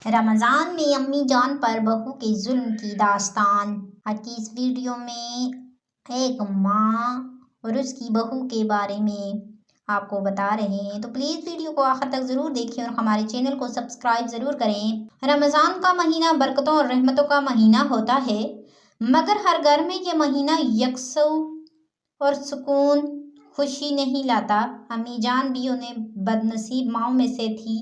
رمضان میں امی جان پر بہو کے ظلم کی داستان۔ آج کی اس ویڈیو میں ایک ماں اور اس کی بہو کے بارے میں آپ کو بتا رہے ہیں، تو پلیز ویڈیو کو آخر تک ضرور دیکھیں اور ہمارے چینل کو سبسکرائب ضرور کریں۔ رمضان کا مہینہ برکتوں اور رحمتوں کا مہینہ ہوتا ہے، مگر ہر گھر میں یہ مہینہ یکسو اور سکون خوشی نہیں لاتا۔ امی جان بھی انہیں بدنصیب ماؤں میں سے تھی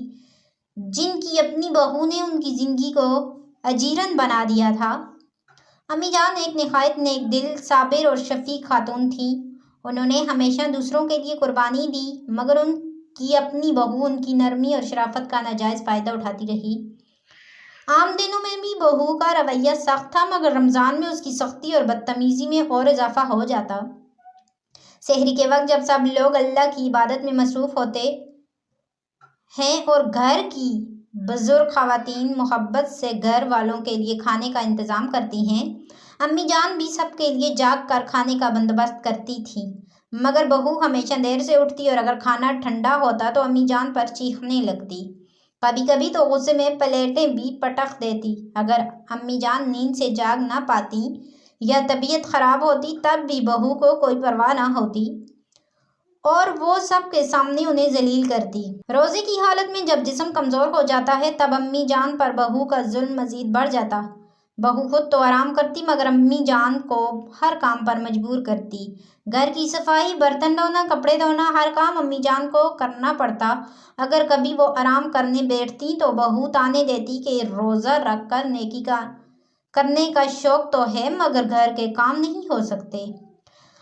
جن کی اپنی بہو نے ان کی زندگی کو اجیرن بنا دیا تھا۔ امی جان ایک نہایت نیک دل، صابر اور شفیق خاتون تھیں۔ انہوں نے ہمیشہ دوسروں کے لیے قربانی دی، مگر ان کی اپنی بہو ان کی نرمی اور شرافت کا ناجائز فائدہ اٹھاتی رہی۔ عام دنوں میں بھی بہو کا رویہ سخت تھا، مگر رمضان میں اس کی سختی اور بدتمیزی میں اور اضافہ ہو جاتا۔ سحری کے وقت جب سب لوگ اللہ کی عبادت میں مصروف ہوتے ہیں اور گھر کی بزرگ خواتین محبت سے گھر والوں کے لیے کھانے کا انتظام کرتی ہیں، امی جان بھی سب کے لیے جاگ کر کھانے کا بندوبست کرتی تھیں۔ مگر بہو ہمیشہ دیر سے اٹھتی اور اگر کھانا ٹھنڈا ہوتا تو امی جان پر چیخنے لگتی، کبھی کبھی تو غصے میں پلیٹیں بھی پٹک دیتی۔ اگر امی جان نیند سے جاگ نہ پاتی یا طبیعت خراب ہوتی تب بھی بہو کو کوئی پرواہ نہ ہوتی اور وہ سب کے سامنے انہیں ذلیل کرتی۔ روزے کی حالت میں جب جسم کمزور ہو جاتا ہے تب امی جان پر بہو کا ظلم مزید بڑھ جاتا۔ بہو خود تو آرام کرتی مگر امی جان کو ہر کام پر مجبور کرتی۔ گھر کی صفائی، برتن دھونا، کپڑے دھونا، ہر کام امی جان کو کرنا پڑتا۔ اگر کبھی وہ آرام کرنے بیٹھتی تو بہو طعنے دیتی کہ روزہ رکھ کر نیکی کرنے کا شوق تو ہے مگر گھر کے کام نہیں ہو سکتے۔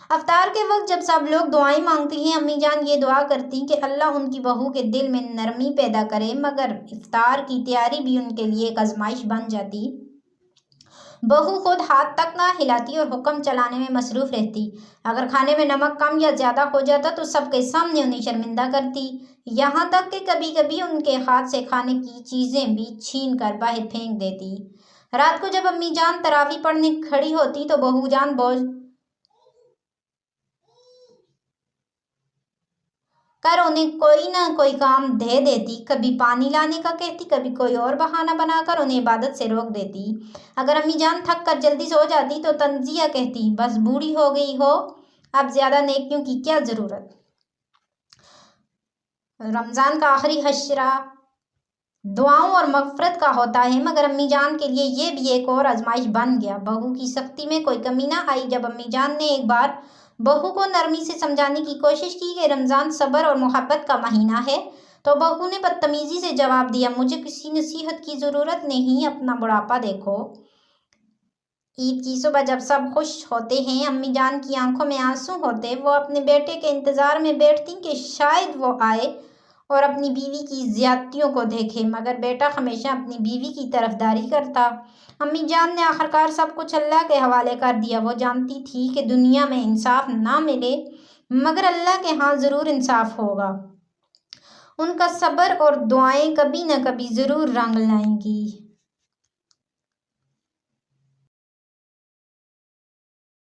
افطار کے وقت جب سب لوگ دعائیں مانگتے ہیں، امی جان یہ دعا کرتی کہ اللہ ان کی بہو کے دل میں نرمی پیدا کرے، مگر افطار کی تیاری بھی ان کے لیے ایک آزمائش بن جاتی۔ بہو خود ہاتھ تک نہ ہلاتی اور حکم چلانے میں مصروف رہتی۔ اگر کھانے میں نمک کم یا زیادہ ہو جاتا تو سب کے سامنے انہیں شرمندہ کرتی، یہاں تک کہ کبھی کبھی ان کے ہاتھ سے کھانے کی چیزیں بھی چھین کر باہر پھینک دیتی۔ رات کو جب امی جان تراویح پڑھنے کھڑی ہوتی تو بہو جان بوجھ کر انہیں کوئی نہ کوئی کام دے دیتی، کبھی پانی لانے کا کہتی، کبھی کوئی اور بہانہ بنا کر انہیں عبادت سے روک دیتی۔ اگر امی جان تھک کر جلدی سو جاتی تو تنزیہ کہتی، بس بوڑھی ہو گئی ہو، اب زیادہ نیکیوں کی کیا ضرورت۔ رمضان کا آخری عشرہ دعاؤں اور مغفرت کا ہوتا ہے، مگر امی جان کے لیے یہ بھی ایک اور آزمائش بن گیا۔ بہو کی سختی میں کوئی کمی نہ آئی۔ جب امی جان نے ایک بار بہو کو نرمی سے سمجھانے کی کوشش کی کہ رمضان صبر اور محبت کا مہینہ ہے تو بہو نے بدتمیزی سے جواب دیا، مجھے کسی نصیحت کی ضرورت نہیں، اپنا بڑھاپا دیکھو۔ عید کی صبح جب سب خوش ہوتے ہیں، امی جان کی آنکھوں میں آنسو ہوتے، وہ اپنے بیٹے کے انتظار میں بیٹھتی کہ شاید وہ آئے اور اپنی بیوی کی زیادتیوں کو دیکھے، مگر بیٹا ہمیشہ اپنی بیوی کی طرفداری کرتا۔ امی جان نے آخرکار سب کچھ اللہ کے حوالے کر دیا۔ وہ جانتی تھی کہ دنیا میں انصاف نہ ملے مگر اللہ کے ہاں ضرور انصاف ہوگا، ان کا صبر اور دعائیں کبھی نہ کبھی ضرور رنگ لائیں گی۔